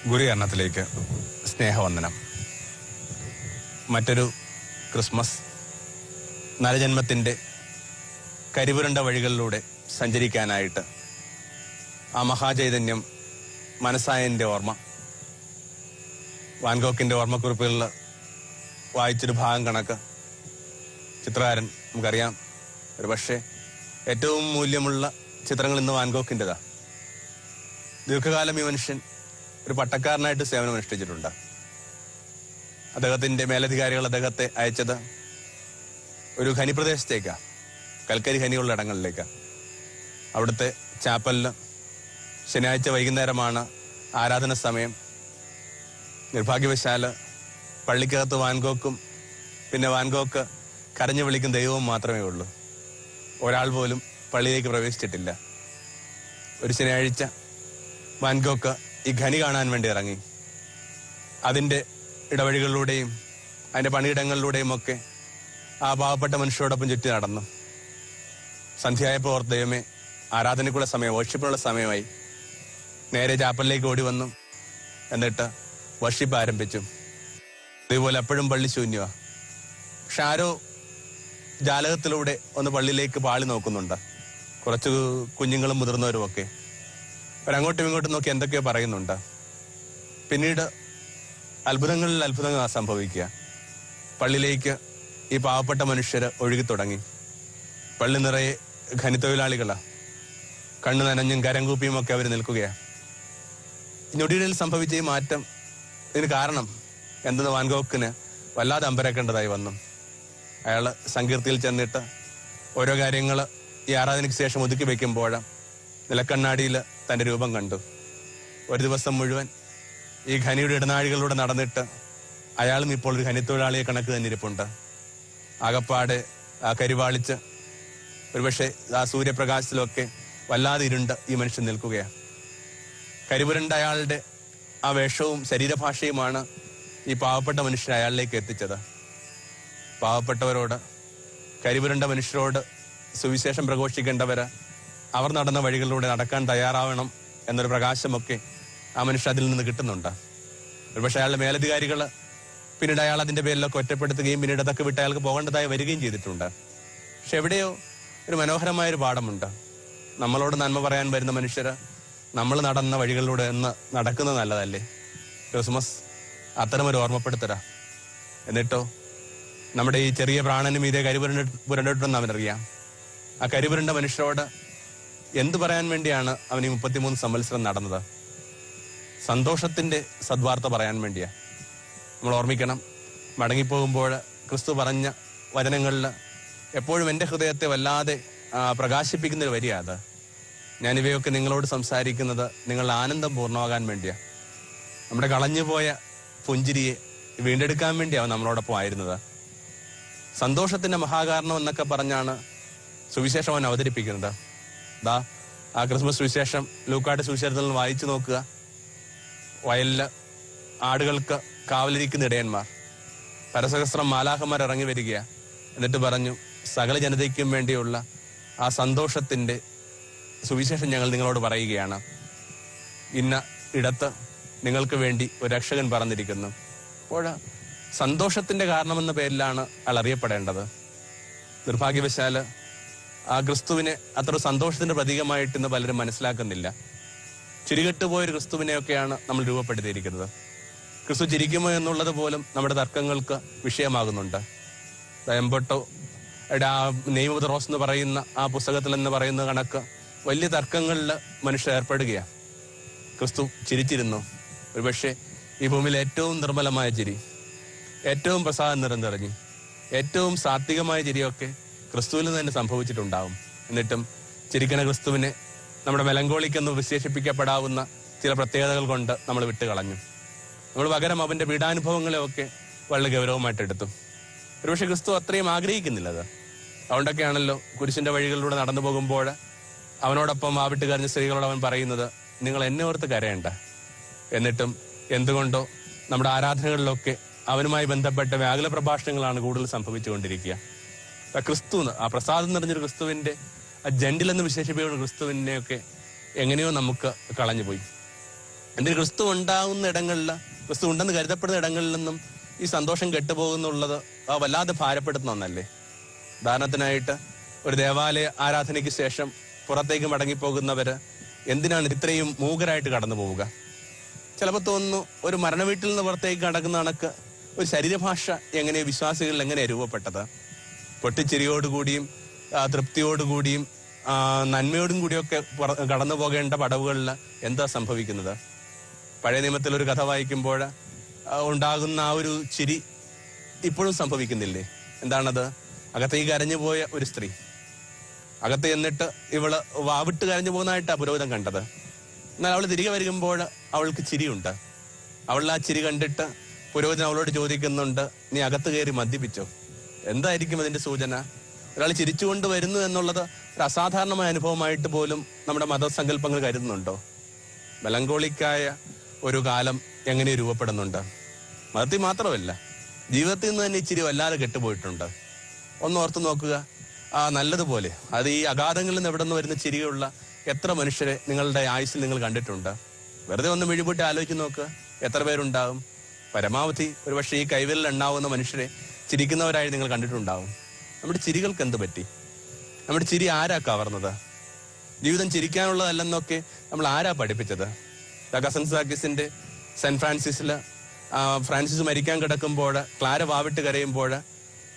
ഗുരുകരണത്തിലേക്ക് സ്നേഹവന്ദനം. മറ്റൊരു ക്രിസ്മസ് നരജന്മത്തിൻ്റെ കരിപുരണ്ട വഴികളിലൂടെ സഞ്ചരിക്കാനായിട്ട് ആ മഹാചൈതന്യം മനസ്സായതിൻ്റെ ഓർമ്മ, വാൻഗോക്കിൻ്റെ ഓർമ്മക്കുറിപ്പുകളിൽ വായിച്ചൊരു ഭാഗം കണക്ക് ചിത്രകാരൻ നമുക്കറിയാം. ഒരു പക്ഷേ ഏറ്റവും മൂല്യമുള്ള ചിത്രങ്ങൾ ഇന്ന് വാൻഗോക്കിൻ്റെതാണ്. ദീർഘകാലം ഈ മനുഷ്യൻ ഒരു പട്ടക്കാരനായിട്ട് സേവനമനുഷ്ഠിച്ചിട്ടുണ്ട്. അദ്ദേഹത്തിൻ്റെ മേലധികാരികൾ അദ്ദേഹത്തെ അയച്ചത് ഒരു ഖനിപ്രദേശത്തേക്കാണ്, കൽക്കരി ഖനിയുള്ള ഇടങ്ങളിലേക്കാണ്. അവിടുത്തെ ചാപ്പലിൽ ശനിയാഴ്ച വൈകുന്നേരമാണ് ആരാധന സമയം. നിർഭാഗ്യവശാൽ പള്ളിക്കകത്ത് വാൻഗോക്കും പിന്നെ വാൻഗോക്ക് കരഞ്ഞു വിളിക്കുന്ന ദൈവവും മാത്രമേ ഉള്ളൂ. ഒരാൾ പോലും പള്ളിയിലേക്ക് പ്രവേശിച്ചിട്ടില്ല. ഒരു ശനിയാഴ്ച വാൻഗോക്ക് ഈ ഖനി കാണാൻ വേണ്ടി ഇറങ്ങി. അതിൻ്റെ ഇടവഴികളിലൂടെയും അതിൻ്റെ പണിയിടങ്ങളിലൂടെയും ഒക്കെ ആ പാവപ്പെട്ട മനുഷ്യരോടൊപ്പം ചുറ്റി നടന്നു. സന്ധ്യയായപ്പോൾ ഓർത്ത് ദൈവമേ, ആരാധനയ്ക്കുള്ള സമയം, വർഷിപ്പിനുള്ള സമയമായി. നേരെ ചാപ്പലിലേക്ക് ഓടി വന്നു. എന്നിട്ട് വർഷിപ്പ് ആരംഭിച്ചു. ഇതുപോലെ എപ്പോഴും പള്ളി ശൂന്യമാണ്. പക്ഷെ ആരോ ജാലകത്തിലൂടെ ഒന്ന് പള്ളിയിലേക്ക് പാളി നോക്കുന്നുണ്ട്. കുറച്ച് കുഞ്ഞുങ്ങളും മുതിർന്നവരുമൊക്കെ അവരങ്ങോട്ടും ഇങ്ങോട്ടും നോക്കി എന്തൊക്കെയോ പറയുന്നുണ്ട്. പിന്നീട് അത്ഭുതങ്ങളിൽ അത്ഭുതങ്ങൾ സംഭവിക്കുക. പള്ളിയിലേക്ക് ഈ പാവപ്പെട്ട മനുഷ്യർ ഒഴുകി തുടങ്ങി. പള്ളി നിറയെ ഖനിത്തൊഴിലാളികളാണ്. കണ്ണു നനഞ്ഞും കരം കൂപ്പിയും ഒക്കെ അവർ നിൽക്കുകയാണ്. ഞൊടിയിടയിൽ സംഭവിച്ച ഈ മാറ്റം, ഇതിന് കാരണം എന്തെന്ന് വാൻഗോക്കിന് വല്ലാതെ അമ്പരക്കേണ്ടതായി വന്നു. അയാൾ സങ്കീർത്തിയിൽ ചെന്നിട്ട് ഓരോ കാര്യങ്ങൾ ഈ ആരാധനയ്ക്ക് ശേഷം ഒതുക്കി വയ്ക്കുമ്പോൾ നിലക്കണ്ണാടിയിൽ തൻ്റെ രൂപം കണ്ടു. ഒരു ദിവസം മുഴുവൻ ഈ ഖനിയുടെ ഇടനാഴികളിലൂടെ നടന്നിട്ട് അയാളും ഇപ്പോൾ ഒരു ഖനിത്തൊഴിലാളിയെ കണക്ക് തന്നെ ഇരിപ്പുണ്ട്. ആകപ്പാടെ ആ കരിവാളിച്ച് ഒരുപക്ഷെ ആ സൂര്യപ്രകാശത്തിലൊക്കെ വല്ലാതെ ഇരുണ്ട് ഈ മനുഷ്യൻ നിൽക്കുകയാണ്. കരിപുരണ്ട അയാളുടെ ആ വേഷവും ശരീരഭാഷയുമാണ് ഈ പാവപ്പെട്ട മനുഷ്യരെ അയാളിലേക്ക് എത്തിച്ചത്. പാവപ്പെട്ടവരോട്, കരിപുരണ്ട മനുഷ്യരോട് സുവിശേഷം പ്രഘോഷിക്കേണ്ടവര് അവർ നടന്ന വഴികളിലൂടെ നടക്കാൻ തയ്യാറാവണം എന്നൊരു പ്രകാശമൊക്കെ ആ മനുഷ്യൻ അതിൽ നിന്ന് കിട്ടുന്നുണ്ട്. ഒരുപക്ഷെ അയാളുടെ മേലധികാരികൾ പിന്നീട് അയാൾ അതിൻ്റെ പേരിലൊക്കെ ഒറ്റപ്പെടുത്തുകയും പിന്നീട് അതൊക്കെ വിട്ട് അയാൾക്ക് പോകേണ്ടതായി വരികയും ചെയ്തിട്ടുണ്ട്. പക്ഷെ എവിടെയോ ഒരു മനോഹരമായൊരു പാഠമുണ്ട്. നമ്മളോട് നന്മ പറയാൻ വരുന്ന മനുഷ്യർ നമ്മൾ നടന്ന വഴികളിലൂടെ എന്ന് നടക്കുന്നത് നല്ലതല്ലേ? ക്രിസ്മസ് അത്തരമൊരു ഓർമ്മപ്പെടുത്തരാ. എന്നിട്ടോ നമ്മുടെ ഈ ചെറിയ പ്രാണനും ഇതേ കരിപുരണ്ടിട്ടെന്ന് അവനറിയാം. ആ കരിപുരണ്ട മനുഷ്യരോട് എന്തു പറയാൻ വേണ്ടിയാണ് അവൻ ഈ 33 സംവത്സരം നടന്നത്? സന്തോഷത്തിന്റെ സദ്വാർത്ത പറയാൻ വേണ്ടിയാ. നമ്മൾ ഓർമ്മിക്കണം, മടങ്ങിപ്പോകുമ്പോൾ ക്രിസ്തു പറഞ്ഞ വചനങ്ങളിൽ എപ്പോഴും എൻ്റെ ഹൃദയത്തെ വല്ലാതെ പ്രകാശിപ്പിക്കുന്നൊരു വരിയാ അത്. ഞാനിവയൊക്കെ നിങ്ങളോട് സംസാരിക്കുന്നത് നിങ്ങളുടെ ആനന്ദം പൂർണ്ണമാകാൻ വേണ്ടിയാ. നമ്മുടെ കളഞ്ഞുപോയ പുഞ്ചിരിയെ വീണ്ടെടുക്കാൻ വേണ്ടിയാണ് നമ്മളോടൊപ്പം ആയിരുന്നത്. സന്തോഷത്തിന്റെ മഹാകാരണം എന്നൊക്കെ പറഞ്ഞാണ് സുവിശേഷം അവൻ അവതരിപ്പിക്കുന്നത്. ആ ക്രിസ്മസ് സുവിശേഷം ലൂക്കായുടെ സുവിശേഷത്തിൽ നിന്ന് വായിച്ചു നോക്കുക. വയലില് ആടുകൾക്ക് കാവലിരിക്കുന്ന ഇടയന്മാർ, പരസഹസ്രം മാലാഖമാർ ഇറങ്ങി വരിക. എന്നിട്ട് പറഞ്ഞു, സകല ജനതയ്ക്കും വേണ്ടിയുള്ള ആ സന്തോഷത്തിന്റെ സുവിശേഷം ഞങ്ങൾ നിങ്ങളോട് പറയുകയാണ്. ഇന്ന ഇടത്ത് നിങ്ങൾക്ക് വേണ്ടി ഒരു രക്ഷകൻ പറഞ്ഞിരിക്കുന്നു. അപ്പോൾ സന്തോഷത്തിന്റെ കാരണമെന്ന പേരിലാണ് അയാൾ അറിയപ്പെടേണ്ടത്. നിർഭാഗ്യവശാല് ആ ക്രിസ്തുവിനെ അത്ര സന്തോഷത്തിന്റെ പ്രതീകമായിട്ട് ഇന്ന് പലരും മനസ്സിലാക്കുന്നില്ല. ചിരികെട്ടുപോയൊരു ക്രിസ്തുവിനെയൊക്കെയാണ് നമ്മൾ രൂപപ്പെടുത്തിയിരിക്കുന്നത്. ക്രിസ്തു ചിരിക്കുമോ എന്നുള്ളത് പോലും നമ്മുടെ തർക്കങ്ങൾക്ക് വിഷയമാകുന്നുണ്ട്. എംബോട്ടോ ആ നെയിം ഓഫ് ദ റോസ് എന്ന് പറയുന്ന ആ പുസ്തകത്തിൽ എന്ന് പറയുന്ന കണക്ക് വലിയ തർക്കങ്ങളിൽ മനുഷ്യർ ഏർപ്പെടുകയാണ്. ക്രിസ്തു ചിരിച്ചിരുന്നു. ഒരുപക്ഷെ ഈ ഭൂമിയിൽ ഏറ്റവും നിർമ്മലമായ ചിരി, ഏറ്റവും പ്രസാദം നിറഞ്ഞിറങ്ങി, ഏറ്റവും സാത്വികമായ ചിരിയൊക്കെ ക്രിസ്തുവിൽ നിന്ന് തന്നെ സംഭവിച്ചിട്ടുണ്ടാവും. എന്നിട്ടും ചിരിക്കണ ക്രിസ്തുവിനെ നമ്മുടെ മെലങ്കോളിക്കെന്ന് വിശേഷിപ്പിക്കപ്പെടാവുന്ന ചില പ്രത്യേകതകൾ കൊണ്ട് നമ്മൾ വിട്ടുകളഞ്ഞു. നമ്മൾ പകരം അവന്റെ പീഡാനുഭവങ്ങളെയൊക്കെ വളരെ ഗൗരവമായിട്ടെടുത്തു. ഒരുപക്ഷെ ക്രിസ്തു അത്രയും ആഗ്രഹിക്കുന്നില്ല അത്. അതുകൊണ്ടൊക്കെയാണല്ലോ കുരിശിന്റെ വഴികളിലൂടെ നടന്നു പോകുമ്പോൾ അവനോടൊപ്പം ആ വിട്ടുകരഞ്ഞ സ്ത്രീകളോട് അവൻ പറയുന്നത്, നിങ്ങൾ എന്നെ ഓർത്ത് കരയണ്ട. എന്നിട്ടും എന്തുകൊണ്ടോ നമ്മുടെ ആരാധനകളിലൊക്കെ അവനുമായി ബന്ധപ്പെട്ട വ്യാകുല പ്രഭാഷണങ്ങളാണ് കൂടുതൽ സംഭവിച്ചുകൊണ്ടിരിക്കുക. ക്രിസ്തു, ആ പ്രസാദം നിറഞ്ഞൊരു ക്രിസ്തുവിന്റെ ജെന്റിൽ എന്ന് വിശേഷിപ്പിക്കുന്ന ക്രിസ്തുവിനെയൊക്കെ എങ്ങനെയോ നമുക്ക് കളഞ്ഞുപോയി. എൻ്റെ ക്രിസ്തു ഉണ്ടാകുന്ന ഇടങ്ങളിൽ, ക്രിസ്തു ഉണ്ടെന്ന് കരുതപ്പെടുന്ന ഇടങ്ങളിൽ നിന്നും ഈ സന്തോഷം കെട്ടുപോകുന്നുള്ളത് വല്ലാതെ ഭാരപ്പെടുത്തുന്ന ഒന്നല്ലേ. ഉദാഹരണത്തിനായിട്ട് ഒരു ദേവാലയ ആരാധനയ്ക്ക് ശേഷം പുറത്തേക്ക് മടങ്ങിപ്പോകുന്നവര് എന്തിനാണ് ഇത്രയും മൂകരായിട്ട് കടന്നു പോവുക? ചിലപ്പോൾ തോന്നുന്നു ഒരു മരണവീട്ടിൽ നിന്ന് പുറത്തേക്ക് കടക്കുന്ന കണക്ക് ഒരു ശരീരഭാഷ എങ്ങനെ വിശ്വാസികളിൽ എങ്ങനെയാണ് രൂപപ്പെട്ടത്? പൊട്ടിച്ചിരിയോടുകൂടിയും തൃപ്തിയോടുകൂടിയും നന്മയോടും കൂടിയൊക്കെ കടന്നു പോകേണ്ട പടവുകളിൽ എന്താ സംഭവിക്കുന്നത്? പഴയ നിയമത്തിൽ ഒരു കഥ വായിക്കുമ്പോൾ ഉണ്ടാകുന്ന ആ ഒരു ചിരി ഇപ്പോഴും സംഭവിക്കുന്നില്ലേ? എന്താണത്? അകത്തേക്ക് കരഞ്ഞു പോയ ഒരു സ്ത്രീ, അകത്ത് എന്നിട്ട് ഇവള് വാവിട്ട് കരഞ്ഞു പോകുന്നതായിട്ടാണ് പുരോഹിതൻ കണ്ടത്. എന്നാൽ അവൾ തിരികെ വരുമ്പോൾ അവൾക്ക് ചിരിയുണ്ട്. അവൾ ആ ചിരി കണ്ടിട്ട് പുരോഹിതൻ അവളോട് ചോദിക്കുന്നുണ്ട്, നീ അകത്ത് കയറി മദ്യപിച്ചോ? എന്തായിരിക്കും അതിന്റെ സൂചന? ഒരാൾ ചിരിച്ചുകൊണ്ട് വരുന്നു എന്നുള്ളത് ഒരു അസാധാരണമായ അനുഭവമായിട്ട് പോലും നമ്മുടെ മതസങ്കല്പങ്ങൾ കരുതുന്നുണ്ടോ? മെലങ്കോളിക്കായ ഒരു കാലം എങ്ങനെ രൂപപ്പെടുന്നുണ്ട്? മതത്തിൽ മാത്രമല്ല, ജീവിതത്തിൽ നിന്ന് തന്നെ ഇച്ചിരി വല്ലാതെ കെട്ടുപോയിട്ടുണ്ട്. ഒന്ന് ഓർത്ത് നോക്കുക, നല്ലതുപോലെ അത് ഈ അഗാധങ്ങളിൽ നിന്ന് എവിടെ നിന്ന് വരുന്ന ചിരിയുള്ള എത്ര മനുഷ്യരെ നിങ്ങളുടെ ആയുസ്സിൽ നിങ്ങൾ കണ്ടിട്ടുണ്ട്? വെറുതെ ഒന്ന് മിഴിപൂട്ടി ആലോചിച്ച് നോക്കുക, എത്ര പേരുണ്ടാവും? പരമാവധി ഒരുപക്ഷെ ഈ കൈവിരലിൽ എണ്ണാവുന്ന മനുഷ്യരെ ചിരിക്കുന്നവരായി നിങ്ങൾ കണ്ടിട്ടുണ്ടാവും. നമ്മുടെ ചിരികൾക്ക് എന്ത് പറ്റി? നമ്മുടെ ചിരി ആരാ കവർന്നത്? ജീവിതം ചിരിക്കാനുള്ളതല്ലെന്നൊക്കെ നമ്മൾ ആരാ പഠിപ്പിച്ചത്? കസൻസാക്കിസിന്റെ സെന്റ് ഫ്രാൻസിസില് ഫ്രാൻസിസ് മരിക്കാൻ കിടക്കുമ്പോൾ ക്ലാര വാവിട്ട് കരയുമ്പോൾ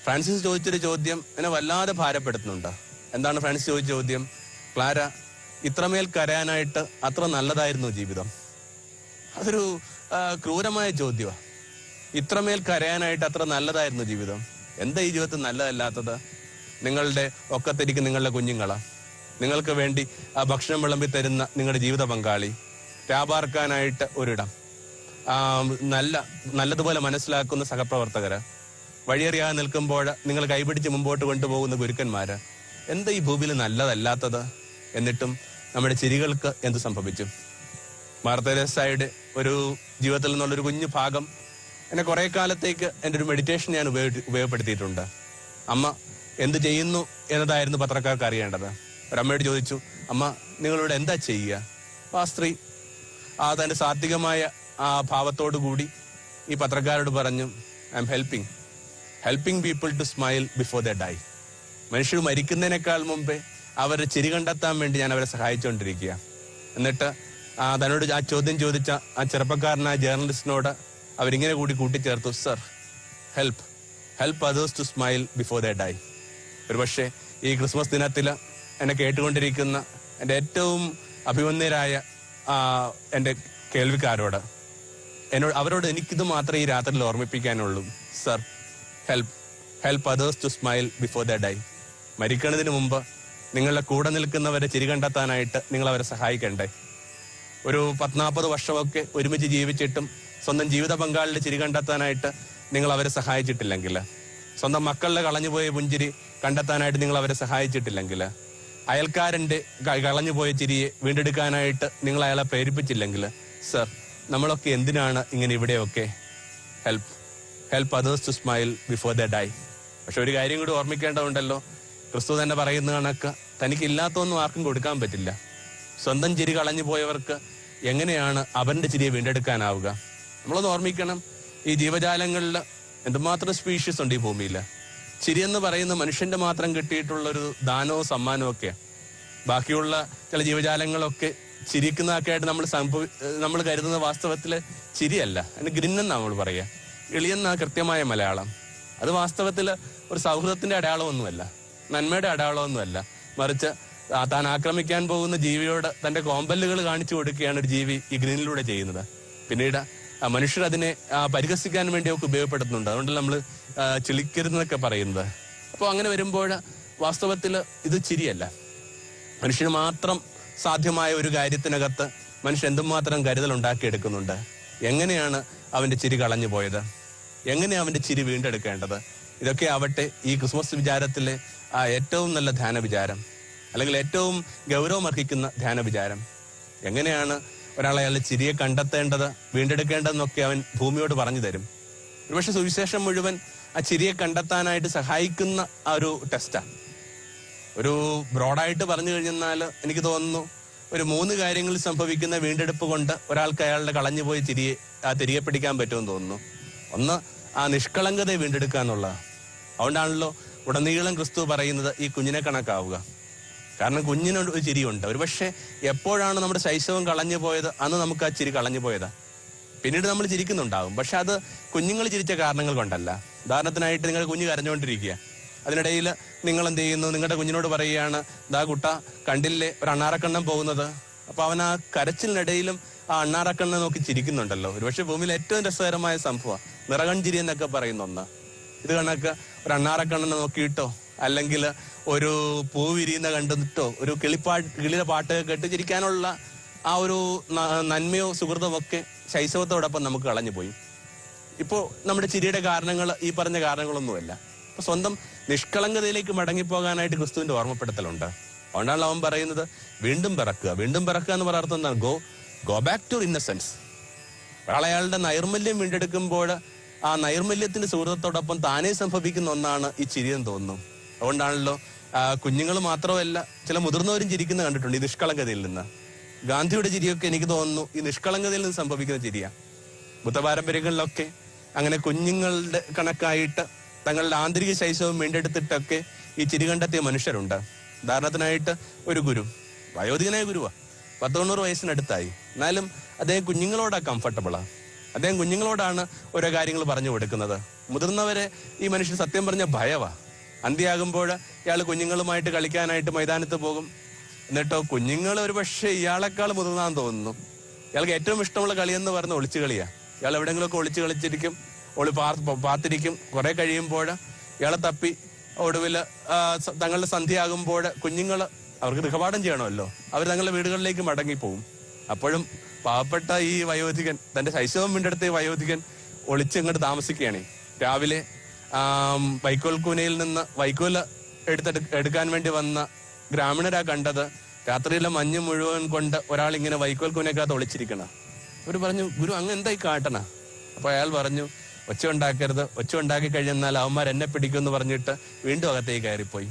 ഫ്രാൻസിസ് ചോദിച്ചൊരു ചോദ്യം എന്നെ വല്ലാതെ ഭാരപ്പെടുത്തുന്നുണ്ട്. എന്താണ് ഫ്രാൻസിസ് ചോദിച്ച ചോദ്യം? ക്ലാര, ഇത്രമേൽ കരയാനായിട്ട് അത്ര നല്ലതായിരുന്നു ജീവിതം? അതൊരു ക്രൂരമായ ചോദ്യമാണ്. ഇത്രമേൽ കരയാനായിട്ട് അത്ര നല്ലതായിരുന്നു ജീവിതം? എന്താ ഈ ജീവിതത്തിൽ നല്ലതല്ലാത്തത്? നിങ്ങളുടെ ഒക്കത്തിരിക്കും നിങ്ങളുടെ കുഞ്ഞുങ്ങളാ, നിങ്ങൾക്ക് വേണ്ടി ഭക്ഷണം വിളമ്പി തരുന്ന നിങ്ങളുടെ ജീവിത പങ്കാളി, വ്യാപാർക്കാനായിട്ട് ഒരിടം, നല്ലതുപോലെ മനസ്സിലാക്കുന്ന സഹപ്രവർത്തകര്, വഴിയറിയാതെ നിൽക്കുമ്പോൾ നിങ്ങൾ കൈപിടിച്ച് മുമ്പോട്ട് കൊണ്ടുപോകുന്ന ഗുരുക്കന്മാര്, എന്താ ഈ ഭൂമിയിൽ നല്ലതല്ലാത്തത്? എന്നിട്ടും നമ്മുടെ ചിരികൾക്ക് എന്ത് സംഭവിച്ചു? മാർ തെരേസയുടെ ഒരു ജീവിതത്തിൽ നിന്നുള്ളൊരു കുഞ്ഞു ഭാഗം എന്നെ കുറെ കാലത്തേക്ക് എൻ്റെ ഒരു മെഡിറ്റേഷൻ ഞാൻ ഉപയോഗപ്പെടുത്തിയിട്ടുണ്ട്. അമ്മ എന്ത് ചെയ്യുന്നു എന്നതായിരുന്നു പത്രക്കാർക്ക് അറിയേണ്ടത്. ഒരമ്മയോട് ചോദിച്ചു, അമ്മ നിങ്ങളിവിടെ എന്താ ചെയ്യുക? ആ സ്ത്രീ തൻ്റെ സാത്വികമായ ആ ഭാവത്തോടു കൂടി ഈ പത്രക്കാരോട് പറഞ്ഞു, I'm helping people to smile before the die. മനുഷ്യർ മരിക്കുന്നതിനേക്കാൾ മുമ്പേ അവരെ ചിരി കണ്ടെത്താൻ വേണ്ടി ഞാൻ അവരെ സഹായിച്ചുകൊണ്ടിരിക്കുക. എന്നിട്ട് തന്നോട് ആ ചോദ്യം ചോദിച്ച ആ ചെറുപ്പക്കാരനായ ജേർണലിസ്റ്റിനോട് അവരിങ്ങനെ കൂട്ടിച്ചേർത്തു, sir, help others to smile before the die. ഒരുപക്ഷെ ഈ ക്രിസ്മസ് ദിനത്തിൽ എന്നെ കേട്ടുകൊണ്ടിരിക്കുന്ന എൻ്റെ ഏറ്റവും അഭിമന്യരായ എൻ്റെ കേൾവിക്കാരോട് അവരോട് എനിക്കിത് മാത്രമേ ഈ രാത്രിയിൽ ഓർമ്മിപ്പിക്കാനുള്ളൂ. Sir, help others to smile before the die. മരിക്കുന്നതിന് മുമ്പ് നിങ്ങളുടെ കൂടെ നിൽക്കുന്നവരെ ചിരി കണ്ടെത്താനായിട്ട് നിങ്ങൾ അവരെ സഹായിക്കണ്ടേ? ഒരു 40-40 വർഷമൊക്കെ ഒരുമിച്ച് ജീവിച്ചിട്ടും സ്വന്തം ജീവിത പങ്കാളിയുടെ ചിരി കണ്ടെത്താനായിട്ട് നിങ്ങൾ അവരെ സഹായിച്ചിട്ടില്ലെങ്കിൽ, സ്വന്തം മക്കളുടെ കളഞ്ഞുപോയ പുഞ്ചിരി കണ്ടെത്താനായിട്ട് നിങ്ങൾ അവരെ സഹായിച്ചിട്ടില്ലെങ്കിൽ, അയൽക്കാരൻ്റെ കളഞ്ഞുപോയ ചിരിയെ വീണ്ടെടുക്കാനായിട്ട് നിങ്ങൾ അയാളെ പ്രേരിപ്പിച്ചില്ലെങ്കിൽ, സർ, നമ്മളൊക്കെ എന്തിനാണ് ഇങ്ങനെ ഇവിടെയൊക്കെ? Help others to smile before the die. പക്ഷെ ഒരു കാര്യം കൂടി ഓർമ്മിക്കേണ്ടതുണ്ടല്ലോ, ക്രിസ്തു തന്നെ പറയുന്ന കണക്ക് തനിക്കില്ലാത്തൊന്നും ആർക്കും കൊടുക്കാൻ പറ്റില്ല. സ്വന്തം ചിരി കളഞ്ഞു പോയവർക്ക് എങ്ങനെയാണ് അവന്റെ ചിരിയെ വീണ്ടെടുക്കാനാവുക? നമ്മളത് ഓർമ്മിക്കണം. ഈ ജീവജാലങ്ങളിൽ എന്തുമാത്രം സ്പീഷീസ് ഉണ്ട് ഈ ഭൂമിയിൽ. ചിരി എന്ന് പറയുന്ന മനുഷ്യന്റെ മാത്രം കിട്ടിയിട്ടുള്ളൊരു ദാനവും സമ്മാനവും ഒക്കെ. ബാക്കിയുള്ള ചില ജീവജാലങ്ങളൊക്കെ ചിരിക്കുന്നതൊക്കെ ആയിട്ട് നമ്മൾ കരുതുന്ന വാസ്തവത്തില് ചിരിയല്ല, അതിന് ഗ്രിന്നെന്നാ നമ്മൾ പറയുക. എളിയെന്നാ കൃത്യമായ മലയാളം. അത് വാസ്തവത്തിൽ ഒരു സൗഹൃദത്തിന്റെ അടയാളമൊന്നുമല്ല, നന്മയുടെ അടയാളമൊന്നുമല്ല. മറിച്ച് താൻ ആക്രമിക്കാൻ പോകുന്ന ജീവിയോട് തന്റെ കോമ്പല്ലുകൾ കാണിച്ചു കൊടുക്കുകയാണ് ഒരു ജീവി ഈ ഗ്രിന്നിലൂടെ ചെയ്യുന്നത്. പിന്നീട് മനുഷ്യർ അതിനെ പരിഹസിക്കാൻ വേണ്ടിയൊക്കെ ഉപയോഗപ്പെടുത്തുന്നുണ്ട്. അതുകൊണ്ട് നമ്മൾ ചിളിക്കരുതെന്നൊക്കെ പറയുന്നത്. അപ്പോൾ അങ്ങനെ വരുമ്പോൾ വാസ്തവത്തിൽ ഇത് ചിരിയല്ല. മനുഷ്യന് മാത്രം സാധ്യമായ ഒരു കാര്യത്തിനകത്ത് മനുഷ്യൻ എന്തുമാത്രം കരുതൽ ഉണ്ടാക്കിയെടുക്കുന്നുണ്ട്. എങ്ങനെയാണ് അവന്റെ ചിരി കളഞ്ഞു പോയത്? എങ്ങനെയാണ് അവന്റെ ചിരി വീണ്ടെടുക്കേണ്ടത്? ഇതൊക്കെ ആവട്ടെ ഈ ക്രിസ്മസ് വിചാരത്തിലെ ഏറ്റവും നല്ല ധ്യാന വിചാരം, അല്ലെങ്കിൽ ഏറ്റവും ഗൗരവമർഹിക്കുന്ന ധ്യാന വിചാരം. എങ്ങനെയാണ് ഒരാൾ അയാളുടെ ചിരിയെ കണ്ടെത്തേണ്ടത്, വീണ്ടെടുക്കേണ്ടതെന്നൊക്കെ അവൻ ഭൂമിയോട് പറഞ്ഞു തരും. ഒരുപക്ഷെ സുവിശേഷം മുഴുവൻ ആ ചിരിയെ കണ്ടെത്താനായിട്ട് സഹായിക്കുന്ന ആ ഒരു ടെസ്റ്റാ. ഒരു ബ്രോഡായിട്ട് പറഞ്ഞു കഴിഞ്ഞാൽ എനിക്ക് തോന്നുന്നു ഒരു 3 കാര്യങ്ങളിൽ സംഭവിക്കുന്ന വീണ്ടെടുപ്പ് കൊണ്ട് ഒരാൾക്ക് അയാളുടെ കളഞ്ഞുപോയി തിരികെ പിടിക്കാൻ പറ്റുമെന്ന് തോന്നുന്നു. ഒന്ന്, ആ നിഷ്കളങ്കതയെ വീണ്ടെടുക്കുക എന്നുള്ള. അതുകൊണ്ടാണല്ലോ ഉടനീളം ക്രിസ്തു പറയുന്നത് ഈ കുഞ്ഞിനെ കണക്കാവുക. കാരണം കുഞ്ഞിനൊരു ചിരിയുണ്ട്. ഒരുപക്ഷെ എപ്പോഴാണ് നമ്മുടെ ശൈശവം കളഞ്ഞു പോയത് അന്ന് നമുക്ക് ആ ചിരി കളഞ്ഞു പോയതാ. പിന്നീട് നമ്മൾ ചിരിക്കുന്നുണ്ടാവും, പക്ഷെ അത് കുഞ്ഞുങ്ങൾ ചിരിച്ച കാരണങ്ങൾ കൊണ്ടല്ല. ഉദാഹരണത്തിനായിട്ട് നിങ്ങളുടെ കുഞ്ഞ് കരഞ്ഞുകൊണ്ടിരിക്കുക, അതിനിടയിൽ നിങ്ങൾ എന്ത് ചെയ്യുന്നു, നിങ്ങളുടെ കുഞ്ഞിനോട് പറയുകയാണ്, ദാ കുട്ട കണ്ടില്ലേ ഒരു അണ്ണാറക്കണ്ണം പോകുന്നത്. അപ്പൊ അവൻ ആ കരച്ചിലിനിടയിലും ആ അണ്ണാറക്കണ്ണനെ നോക്കി ചിരിക്കുന്നുണ്ടല്ലോ. ഒരുപക്ഷെ ഭൂമിയിൽ ഏറ്റവും രസകരമായ സംഭവം നിറകൺചിരി എന്നൊക്കെ പറയുന്ന ഒന്ന്. ഇത് കണക്ക് ഒരു അണ്ണാറക്കണ്ണനെ നോക്കിയിട്ടോ അല്ലെങ്കിൽ ഒരു പൂ വിരിയുന്ന കണ്ടിട്ടോ ഒരു കിളിയുടെ പാട്ട് കേട്ട് ചിരിക്കാനുള്ള ആ ഒരു നന്മയോ സുഹൃതമോ ഒക്കെ ശൈശവത്തോടൊപ്പം നമുക്ക് കളഞ്ഞുപോയി. ഇപ്പോൾ നമ്മുടെ ചിരിയുടെ കാരണങ്ങൾ ഈ പറഞ്ഞ കാരണങ്ങളൊന്നുമല്ല. അപ്പൊ സ്വന്തം നിഷ്കളങ്കതയിലേക്ക് മടങ്ങിപ്പോകാനായിട്ട് ക്രിസ്തുവിന്റെ ഓർമ്മപ്പെടുത്തലുണ്ട്. അതുകൊണ്ടാണ് അവൻ പറയുന്നത് വീണ്ടും പിറക്കുക. വീണ്ടും പിറക്കുക എന്ന് പറയുന്ന അർത്ഥം എന്താണ്? Go back to innocence. ഒരാളയാളുടെ നൈർമല്യം വീണ്ടെടുക്കുമ്പോൾ ആ നൈർമല്യത്തിന്റെ സുഹൃത്തത്തോടൊപ്പം താനേ സംഭവിക്കുന്ന ഒന്നാണ് ഈ ചിരിയെന്ന് തോന്നുന്നു. അതുകൊണ്ടാണല്ലോ കുഞ്ഞുങ്ങൾ മാത്രമല്ല ചില മുതിർന്നവരും ചിരിക്കുന്ന കണ്ടിട്ടുണ്ട് ഈ നിഷ്കളങ്കതയിൽ നിന്ന്. ഗാന്ധിയുടെ ചിരിയൊക്കെ എനിക്ക് തോന്നുന്നു ഈ നിഷ്കളങ്കതയിൽ നിന്ന് സംഭവിക്കുന്ന ചിരിയാ. ബുദ്ധപാരമ്പര്യങ്ങളിലൊക്കെ അങ്ങനെ കുഞ്ഞുങ്ങളുടെ കണക്കായിട്ട് തങ്ങളുടെ ആന്തരിക ശൈശവം വീണ്ടെടുത്തിട്ടൊക്കെ ഈ ചിരി കണ്ടെത്തിയ മനുഷ്യരുണ്ട്. ഉദാഹരണത്തിനായിട്ട് ഒരു ഗുരു, വയോധികനായ ഗുരുവാ, 190 വയസ്സിനടുത്തായി. എന്നാലും അദ്ദേഹം കുഞ്ഞുങ്ങളോടാ കംഫർട്ടബിളാ. അദ്ദേഹം കുഞ്ഞുങ്ങളോടാണ് ഓരോ കാര്യങ്ങൾ പറഞ്ഞു കൊടുക്കുന്നത്. മുതിർന്നവരെ ഈ മനുഷ്യൻ സത്യം പറഞ്ഞ ഭയവാ. അന്ത്യയാകുമ്പോൾ ഇയാൾ കുഞ്ഞുങ്ങളുമായിട്ട് കളിക്കാനായിട്ട് മൈതാനത്ത് പോകും. എന്നിട്ടോ കുഞ്ഞുങ്ങൾ ഒരു പക്ഷേ ഇയാളെക്കാൾ മുതിർന്നാന്ന് തോന്നുന്നു. ഇയാൾക്ക് ഏറ്റവും ഇഷ്ടമുള്ള കളി എന്ന് പറയുന്ന ഒളിച്ചു കളിയാ. ഇയാൾ എവിടെയെങ്കിലുമൊക്കെ ഒളിച്ചു കളിച്ചിരിക്കും, പാത്തിരിക്കും. കുറെ കഴിയുമ്പോൾ ഇയാളെ തപ്പി ഒടുവിൽ തങ്ങളുടെ സന്ധ്യയാകുമ്പോൾ കുഞ്ഞുങ്ങൾ, അവർക്ക് ഗൃഹപാഠം ചെയ്യണമല്ലോ, അവർ തങ്ങളുടെ വീടുകളിലേക്ക് മടങ്ങിപ്പോവും. അപ്പോഴും പാവപ്പെട്ട ഈ വയോധികൻ, തന്റെ ശൈശവം വീണ്ടെടുത്ത ഈ വയോധികൻ ഒളിച്ചങ്ങോട്ട് താമസിക്കുകയാണ്. രാവിലെ വൈക്കോൽ കൂനയിൽ നിന്ന് വൈക്കോൽ എടുക്കാൻ വേണ്ടി വന്ന ഗ്രാമീണരാ കണ്ടത് രാത്രിയിലെ മഞ്ഞ് മുഴുവൻ കൊണ്ട് ഒരാൾ ഇങ്ങനെ വൈക്കോൽ കൂനക്കകത്ത് ഒളിച്ചിരിക്കണ. അവര് പറഞ്ഞു, ഗുരു അങ്ങ് എന്തായി കാട്ടണ? അപ്പൊ അയാൾ പറഞ്ഞു, ഒച്ച ഉണ്ടാക്കരുത്, ഒച്ച ഉണ്ടാക്കി കഴിഞ്ഞാൽ അവന്മാർ എന്നെ പിടിക്കുമെന്ന് പറഞ്ഞിട്ട് വീണ്ടും അകത്തേക്ക് കയറിപ്പോയി.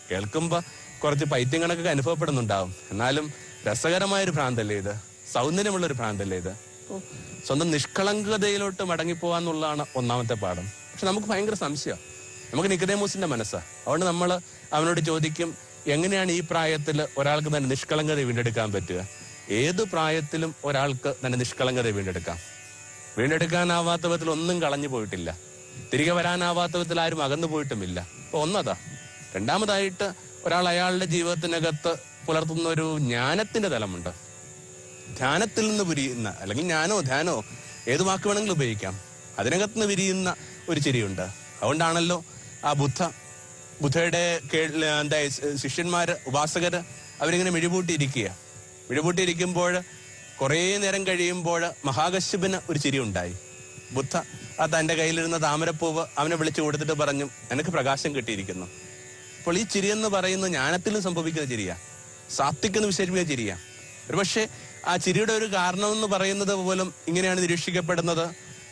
കേൾക്കുമ്പോ കുറച്ച് പൈത്യങ്ങളൊക്കെ അനുഭവപ്പെടുന്നുണ്ടാവും. എന്നാലും രസകരമായൊരു ഭ്രാന്തല്ലേ ഇത്, സൗന്ദര്യമുള്ളൊരു ഭ്രാന്തല്ലേ ഇത്. അപ്പോൾ സ്വന്തം നിഷ്കളങ്കതയിലോട്ട് മടങ്ങിപ്പോവാന്നുള്ളതാണ് ഒന്നാമത്തെ പാഠം. പക്ഷെ നമുക്ക് ഭയങ്കര സംശയം, നമുക്ക് നിക്കോദേമോസിന്റെ മനസ്സാ. അതുകൊണ്ട് നമ്മൾ അവനോട് ചോദിക്കും, എങ്ങനെയാണ് ഈ പ്രായത്തിൽ ഒരാൾക്ക് തന്നെ നിഷ്കളങ്കത വീണ്ടെടുക്കാൻ പറ്റുക? ഏത് പ്രായത്തിലും ഒരാൾക്ക് തന്നെ നിഷ്കളങ്കത വീണ്ടെടുക്കാനാവാത്ത വിധത്തിൽ ഒന്നും കളഞ്ഞു പോയിട്ടില്ല. തിരികെ വരാനാവാത്ത വിധത്തിൽ ആരും അകന്നു പോയിട്ടുമില്ല. അപ്പൊ ഒന്നതാ. രണ്ടാമതായിട്ട് ഒരാൾ അയാളുടെ ജീവിതത്തിനകത്ത് പുലർത്തുന്ന ഒരു ജ്ഞാനത്തിന്റെ തലമുണ്ട്. ധ്യാനത്തിൽ നിന്ന് വിരിയുന്ന, അല്ലെങ്കിൽ ജ്ഞാനോ ധ്യാനോ ഏത് വാക്ക് വേണമെങ്കിലും ഉപയോഗിക്കാം, അതിനകത്തുനിന്ന് വിരിയുന്ന ഒരു ചിരിയുണ്ട്. അതുകൊണ്ടാണല്ലോ ആ ബുദ്ധയുടെ ശിഷ്യന്മാര്, ഉപാസകര്, അവരിങ്ങനെ മിഴിപൂട്ടിയിരിക്കുമ്പോൾ കുറേ നേരം കഴിയുമ്പോൾ മഹാകശ്യപന് ഒരു ചിരി ഉണ്ടായി. ബുദ്ധ തന്റെ കയ്യിലിരുന്ന താമരപ്പൂവ് അവനെ വിളിച്ചു കൊടുത്തിട്ട് പറഞ്ഞു, എനിക്ക് പ്രകാശം കിട്ടിയിരിക്കുന്നു. അപ്പോൾ ഈ ചിരി എന്ന് പറയുന്നത് ജ്ഞാനത്തിലും സംഭവിക്കുന്ന ചിരിയാ, സാത്വികെന്ന് വിശേഷിപ്പിക്കുന്ന ചിരിയാ. ഒരുപക്ഷെ ആ ചിരിയുടെ ഒരു കാരണം എന്ന് പറയുന്നത് പോലും ഇങ്ങനെയാണ് നിരീക്ഷിക്കപ്പെടുന്നത്.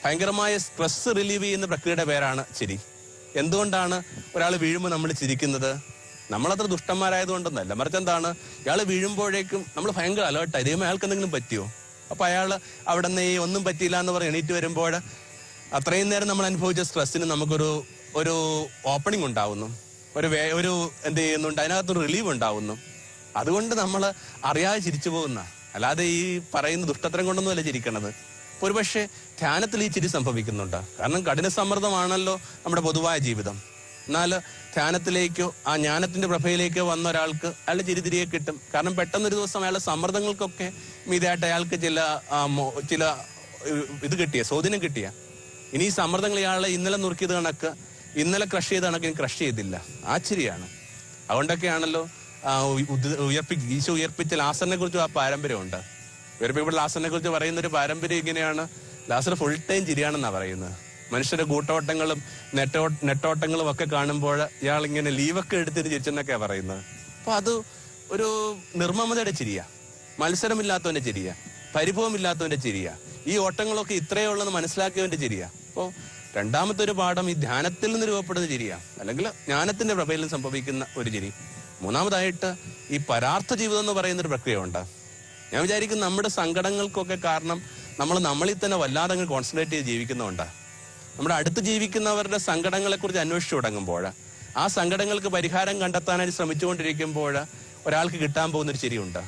ഭയങ്കരമായ സ്ട്രെസ് റിലീവ് ചെയ്യുന്ന പ്രക്രിയയുടെ പേരാണ് ചിരി. എന്തുകൊണ്ടാണ് ഒരാൾ വീഴുമ്പോൾ നമ്മൾ ചിരിക്കുന്നത്? നമ്മളത്ര ദുഷ്ടന്മാരായതുകൊണ്ടൊന്നല്ല, മറിച്ച് എന്താണ്, ഇയാൾ വീഴുമ്പോഴേക്കും നമ്മൾ ഭയങ്കര അലേർട്ടായി, ദൈവം അയാൾക്ക് എന്തെങ്കിലും പറ്റിയോ? അപ്പൊ അയാൾ അവിടെ നിന്ന് ഈ ഒന്നും പറ്റിയില്ല എന്ന് പറഞ്ഞ് എണീറ്റ് വരുമ്പോൾ അത്രയും നേരം നമ്മൾ അനുഭവിച്ച സ്ട്രെസ്സിന് നമുക്കൊരു ഓപ്പണിംഗ് ഉണ്ടാവുന്നു, ഒരു എന്ത് ചെയ്യുന്നുണ്ട്, അതിനകത്തൊരു റിലീവ് ഉണ്ടാവുന്നു. അതുകൊണ്ട് നമ്മൾ അറിയാതെ ചിരിച്ചു പോകുന്ന, അല്ലാതെ ഈ പറയുന്ന ദുഷ്ടത്തരം കൊണ്ടൊന്നുമല്ല ചിരിക്കണത്. ഒരുപക്ഷെ ധ്യാനത്തിൽ ഈ ചിരി സംഭവിക്കുന്നുണ്ട്. കാരണം കഠിന സമ്മർദ്ദമാണല്ലോ നമ്മുടെ പൊതുവായ ജീവിതം. എന്നാൽ ധ്യാനത്തിലേക്കോ ആ ജ്ഞാനത്തിന്റെ പ്രഭയിലേക്കോ വന്ന ഒരാൾക്ക് അയാളുടെ ചിരി തിരികെ കിട്ടും. കാരണം പെട്ടെന്നൊരു ദിവസം അയാളുടെ സമ്മർദ്ദങ്ങൾക്കൊക്കെ മീതായിട്ട് അയാൾക്ക് ചില സ്വാധീനം കിട്ടിയ, ഇനി ഈ സമ്മർദ്ദങ്ങൾ ഇയാളെ ഇന്നലെ നുറുക്കിയത് കണക്ക്, ഇന്നലെ ക്രഷ് ചെയ്ത കണക്ക് ഇനി ക്രഷ് ചെയ്തില്ല. ആ ചിരിയാണ്. അതുകൊണ്ടൊക്കെയാണല്ലോ ഈശോ ഉയർപ്പിച്ച ലാസറിനെ കുറിച്ചും ആ പാരമ്പര്യമുണ്ട്. ഉയർപ്പിക്കപ്പെട്ട ലാസറിനെ കുറിച്ച് പറയുന്ന ഒരു പാരമ്പര്യം ഇങ്ങനെയാണ്, ലാസർ ഫുൾ ടൈം ചിരിയാണെന്നാ പറയുന്നത്. മനുഷ്യരുടെ കൂട്ടോട്ടങ്ങളും നെട്ടോട്ടങ്ങളും ഒക്കെ കാണുമ്പോൾ ഇയാൾ ഇങ്ങനെ ലീവൊക്കെ എടുത്തിട്ട് ചിരിച്ചെന്നൊക്കെയാ പറയുന്നത്. അപ്പൊ അത് ഒരു നിർമ്മമതയുടെ ചിരിയാ, മത്സരമില്ലാത്തവന്റെ ചിരിയാ, പരിഭവമില്ലാത്തവന്റെ ചിരിയാ, ഈ ഓട്ടങ്ങളൊക്കെ ഇത്രയേ ഉള്ളെന്ന് മനസ്സിലാക്കിയവന്റെ ചിരിയാ. അപ്പോൾ രണ്ടാമത്തെ ഒരു പാഠം ഈ ധ്യാനത്തിൽ നിന്ന് രൂപപ്പെടുന്ന ചിരിയാ, അല്ലെങ്കിൽ ജ്ഞാനത്തിന്റെ പ്രഭയിൽ സംഭവിക്കുന്ന ഒരു ചിരി. മൂന്നാമതായിട്ട് ഈ പരാർത്ഥ ജീവിതം എന്ന് പറയുന്നൊരു പ്രക്രിയ ഉണ്ട്. ഞാൻ വിചാരിക്കും നമ്മുടെ സങ്കടങ്ങൾക്കൊക്കെ കാരണം നമ്മളിൽ തന്നെ വല്ലാതെ അങ്ങ് കോൺസെൻട്രേറ്റ് ചെയ്ത് ജീവിക്കുന്നതുകൊണ്ടാണ്. നമ്മുടെ അടുത്ത് ജീവിക്കുന്നവരുടെ സങ്കടങ്ങളെ കുറിച്ച് അന്വേഷിച്ചു തുടങ്ങുമ്പോൾ, ആ സങ്കടങ്ങൾക്ക് പരിഹാരം കണ്ടെത്താനായിട്ട് ശ്രമിച്ചുകൊണ്ടിരിക്കുമ്പോൾ ഒരാൾക്ക് കിട്ടാൻ പോകുന്നൊരു ചിരിയുണ്ട്.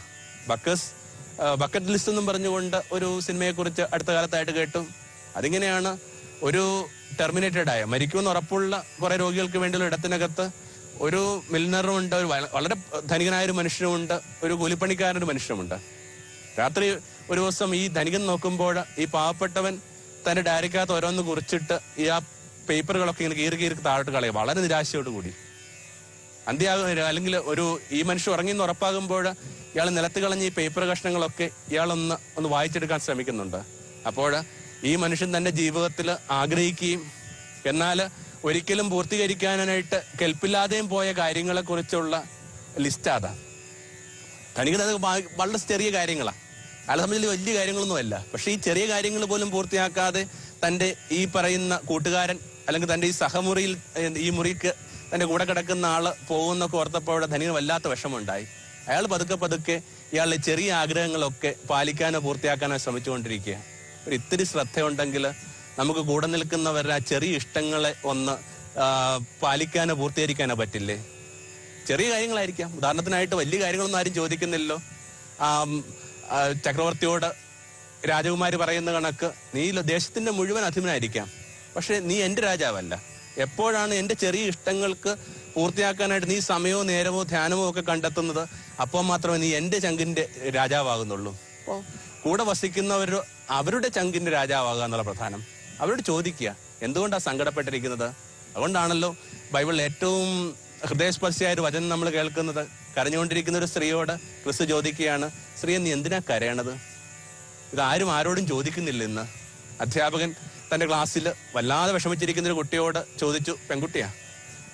ബക്കറ്റ് ലിസ്റ്റ് എന്നും പറഞ്ഞുകൊണ്ട് ഒരു സിനിമയെക്കുറിച്ച് അടുത്ത കാലത്തായിട്ട് കേട്ടു. അതിങ്ങനെയാണ്, ഒരു ടെർമിനേറ്റഡ് ആയ മരിക്കുമെന്ന് ഉറപ്പുള്ള കുറെ രോഗികൾക്ക് വേണ്ടിയുള്ള ഇടത്തിനകത്ത് ഒരു മിൽനറുമുണ്ട്, ഒരു വളരെ ധനികനായ ഒരു മനുഷ്യനുമുണ്ട്, ഒരു കൂലിപ്പണിക്കാരനൊരു മനുഷ്യനുമുണ്ട്. രാത്രി ഒരു ദിവസം ഈ ധനികൻ നോക്കുമ്പോൾ ഈ പാവപ്പെട്ടവൻ തന്റെ ഡയറിക്കകത്ത് ഓരോന്ന് കുറിച്ചിട്ട് ഈ ആ പേപ്പറുകളൊക്കെ ഇങ്ങനെ കീറി താഴോട്ട് കളയും, വളരെ നിരാശയോട് കൂടി. അല്ലെങ്കിൽ ഈ മനുഷ്യൻ ഉറങ്ങിയെന്ന് ഉറപ്പാകുമ്പോൾ ഇയാൾ നിലത്ത് കളഞ്ഞ് ഈ പേപ്പർ കഷ്ണങ്ങളൊക്കെ ഇയാളൊന്ന് വായിച്ചെടുക്കാൻ ശ്രമിക്കുന്നുണ്ട്. അപ്പോൾ ഈ മനുഷ്യൻ തന്റെ ജീവിതത്തിൽ ആഗ്രഹിക്കുകയും എന്നാൽ ഒരിക്കലും പൂർത്തീകരിക്കാനായിട്ട് കെൽപ്പില്ലാതെയും പോയ കാര്യങ്ങളെ കുറിച്ചുള്ള ലിസ്റ്റ് അതാ. തനിക്കത് വളരെ ചെറിയ കാര്യങ്ങളാണ്, അയാളെ സംബന്ധിച്ച് വലിയ കാര്യങ്ങളൊന്നും അല്ല. പക്ഷെ ഈ ചെറിയ കാര്യങ്ങൾ പോലും പൂർത്തിയാക്കാതെ തന്റെ ഈ പറയുന്ന കൂട്ടുകാരൻ അല്ലെങ്കിൽ തന്റെ ഈ സഹമുറിയിൽ ഈ മുറിക്ക് തന്റെ കൂടെ കിടക്കുന്ന ആള് പോകുന്നൊക്കെ ഓർത്തപ്പോൾ ധനികന് വല്ലാത്ത വിഷമമുണ്ടായി. അയാൾ പതുക്കെ ഇയാളുടെ ചെറിയ ആഗ്രഹങ്ങളൊക്കെ പാലിക്കാനോ പൂർത്തിയാക്കാനോ ശ്രമിച്ചുകൊണ്ടിരിക്കുക. ഒരു ഇത്തിരി ശ്രദ്ധയുണ്ടെങ്കിൽ നമുക്ക് കൂടെ നിൽക്കുന്നവരുടെ ആ ചെറിയ ഇഷ്ടങ്ങളെ ഒന്ന് പാലിക്കാനോ പൂർത്തീകരിക്കാനോ പറ്റില്ലേ? ചെറിയ കാര്യങ്ങളായിരിക്കാം. ഉദാഹരണത്തിനായിട്ട് വലിയ കാര്യങ്ങളൊന്നും ആരും ചോദിക്കുന്നില്ലല്ലോ. ചക്രവർത്തിയോട് രാജകുമാരി പറയുന്ന കണക്ക്, നീ ദേശത്തിന്റെ മുഴുവൻ അധിപനായിരിക്കാം, പക്ഷെ നീ എന്റെ രാജാവല്ല. എപ്പോഴാണ് എന്റെ ചെറിയ ഇഷ്ടങ്ങൾക്ക് പൂർത്തിയാക്കാനായിട്ട് നീ സമയമോ നേരമോ ധ്യാനമോ ഒക്കെ കണ്ടെത്തുന്നത്, അപ്പോൾ മാത്രമേ നീ എന്റെ ചങ്കിന്റെ രാജാവാകുന്നുള്ളൂ. അപ്പോൾ കൂടെ വസിക്കുന്നവർ അവരുടെ ചങ്കിന്റെ രാജാവാകുക എന്നുള്ള പ്രധാനം. അവരോട് ചോദിക്കുക എന്തുകൊണ്ടാണ് സങ്കടപ്പെട്ടിരിക്കുന്നത്. അതുകൊണ്ടാണല്ലോ ബൈബിളിൽ ഏറ്റവും ഹൃദയസ്പർശിയായ ഒരു വചനം നമ്മൾ കേൾക്കുന്നത്. കരഞ്ഞുകൊണ്ടിരിക്കുന്ന ഒരു സ്ത്രീയോട് ക്രിസ്തു ചോദിക്കുകയാണ്, സ്ത്രീയെ നീ എന്തിനാ കരയണത്? ഇതാരും ആരോടും ചോദിക്കുന്നില്ല. ഇന്ന് അധ്യാപകൻ തന്റെ ക്ലാസ്സിൽ വല്ലാതെ വിഷമിച്ചിരിക്കുന്ന ഒരു കുട്ടിയോട് ചോദിച്ചു, പെൺകുട്ടിയാ,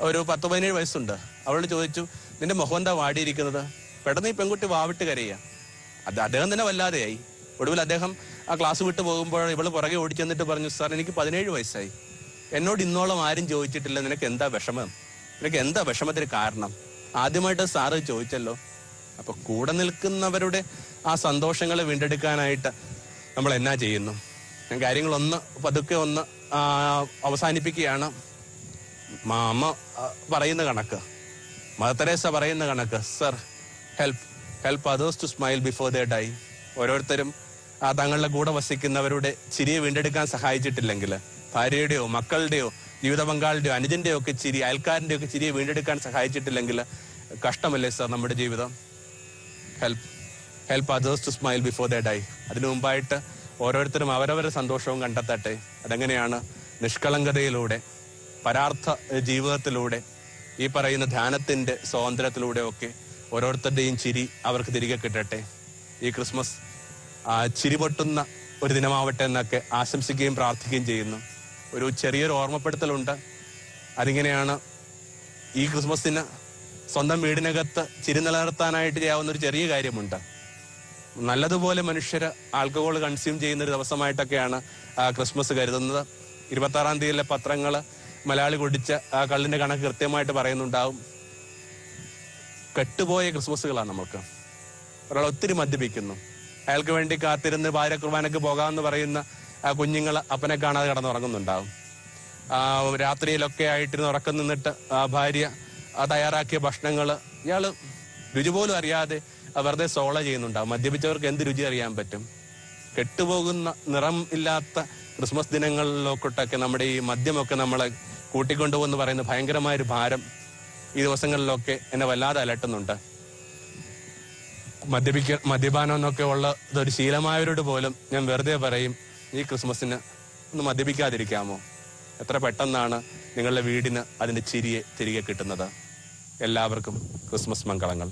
ഒരു 10-17 വയസ്സുണ്ട്, അവളോട് ചോദിച്ചു, നിന്റെ മുഖം എന്താ വാടിയിരിക്കുന്നത്? പെട്ടെന്ന് ഈ പെൺകുട്ടി വാവിട്ട് കരയുക. അദ്ദേഹം തന്നെ വല്ലാതെയായി. ഒടുവിൽ അദ്ദേഹം ആ ക്ലാസ് വിട്ട് പോകുമ്പോൾ ഇവള് പുറകെ ഓടിച്ചെന്നിട്ട് പറഞ്ഞു, സാർ എനിക്ക് 17 വയസ്സായി, എന്നോട് ഇന്നോളം ആരും ചോദിച്ചിട്ടില്ല, നിനക്ക് എന്താ വിഷമം, നിനക്ക് എന്താ വിഷമത്തിന് കാരണം? ആദ്യമായിട്ട് സാറ് ചോദിച്ചല്ലോ. അപ്പൊ കൂടെ നിൽക്കുന്നവരുടെ ആ സന്തോഷങ്ങളെ വീണ്ടെടുക്കാനായിട്ട് നമ്മൾ എന്നാ ചെയ്യുന്നു? ഞാൻ കാര്യങ്ങളൊന്ന് പതുക്കെ അവസാനിപ്പിക്കുകയാണ്. അമ്മ പറയുന്ന കണക്ക്, മദർ തെരേസ പറയുന്ന കണക്ക്, sir help others to smile before they die. ഓരോരുത്തരും തങ്ങളുടെ കൂടെ വസിക്കുന്നവരുടെ ചിരിയെ വീണ്ടെടുക്കാൻ സഹായിച്ചിട്ടില്ലെങ്കിൽ, ഭാര്യയുടെയോ മക്കളുടെയോ ജീവിത പങ്കാളിയുടെയോ അനുജന്റെയോ ഒക്കെ ചിരി, അയൽക്കാരന്റെ ഒക്കെ ചിരിയെ വീണ്ടെടുക്കാൻ സഹായിച്ചിട്ടില്ലെങ്കിൽ കഷ്ടമല്ലേ സർ നമ്മുടെ ജീവിതം? Help others to smile before they die. അതിനു മുമ്പായിട്ട് ഓരോരുത്തരും അവരവരുടെ സന്തോഷവും കണ്ടെത്തട്ടെ. അതെങ്ങനെയാണ്? നിഷ്കളങ്കതയിലൂടെ, പരാർത്ഥ ജീവിതത്തിലൂടെ, ഈ പറയുന്ന ധ്യാനത്തിന്റെ സ്വാതന്ത്ര്യത്തിലൂടെ ഒക്കെ ഓരോരുത്തരുടെയും ചിരി അവർക്ക് തിരികെ കിട്ടട്ടെ. ഈ ക്രിസ്മസ് ചിരി പൊട്ടുന്ന ഒരു ദിനമാവട്ടെ എന്നൊക്കെ ആശംസിക്കുകയും പ്രാർത്ഥിക്കുകയും ചെയ്യുന്നു. ഒരു ചെറിയൊരു ഓർമ്മപ്പെടുത്തലുണ്ട്. അതിങ്ങനെയാണ്, ഈ ക്രിസ്മസിന് സ്വന്തം വീടിനകത്ത് ചിരി നിലനിർത്താനായിട്ട് ചെയ്യാവുന്ന ഒരു ചെറിയ കാര്യമുണ്ട്. നല്ലതുപോലെ മനുഷ്യർ ആൽക്കഹോൾ കൺസ്യൂം ചെയ്യുന്ന ഒരു ദിവസമായിട്ടൊക്കെയാണ് ക്രിസ്മസ് കരുതുന്നത്. 26-ാം തീയതിയിലെ പത്രങ്ങൾ മലയാളി കുടിച്ച കള്ളിന്റെ കണക്ക് കൃത്യമായിട്ട് പറയുന്നുണ്ടാവും. കെട്ടുപോയ ക്രിസ്മസുകളാണ് നമുക്ക്. ഒരാൾ ഒത്തിരി മദ്യപിക്കുന്നു, അയാൾക്ക് വേണ്ടി കാത്തിരുന്ന് ഭാര്യ കുർബാനക്ക് പോകാമെന്ന് പറയുന്ന കുഞ്ഞുങ്ങൾ അപ്പനെ കാണാതെ കിടന്നുറങ്ങുന്നുണ്ടാവും. രാത്രിയിലൊക്കെ ആയിട്ടിരുന്ന് ഉറക്കം നിന്നിട്ട് ഭാര്യ തയ്യാറാക്കിയ ഭക്ഷണങ്ങൾ ഇയാള് രുചി പോലും അറിയാതെ വെറുതെ സോള ചെയ്യുന്നുണ്ടാവും. മദ്യപിച്ചവർക്ക് എന്ത് രുചി അറിയാൻ പറ്റും? കെട്ടുപോകുന്ന നിറം ഇല്ലാത്ത ക്രിസ്മസ് ദിനങ്ങളിലൊക്കെ നമ്മുടെ ഈ മദ്യമൊക്കെ നമ്മളെ കൂട്ടിക്കൊണ്ടുപോകുമെന്ന് പറയുന്ന ഭയങ്കരമായൊരു ഭാരം ഈ ദിവസങ്ങളിലൊക്കെ എന്നെ വല്ലാതെ അലട്ടുന്നുണ്ട്. മദ്യപാനം എന്നൊക്കെ ഉള്ള ഇതൊരു ശീലമായവരോട് പോലും ഞാൻ വെറുതെ പറയും, ഈ ക്രിസ്മസിന് ഒന്ന് മദ്യപിക്കാതിരിക്കാമോ? എത്ര പെട്ടെന്നാണ് നിങ്ങളുടെ വീടിന് അതിന്റെ ചിരിയെ തിരികെ കിട്ടുന്നത്. എല്ലാവർക്കും ക്രിസ്മസ് മംഗളങ്ങൾ.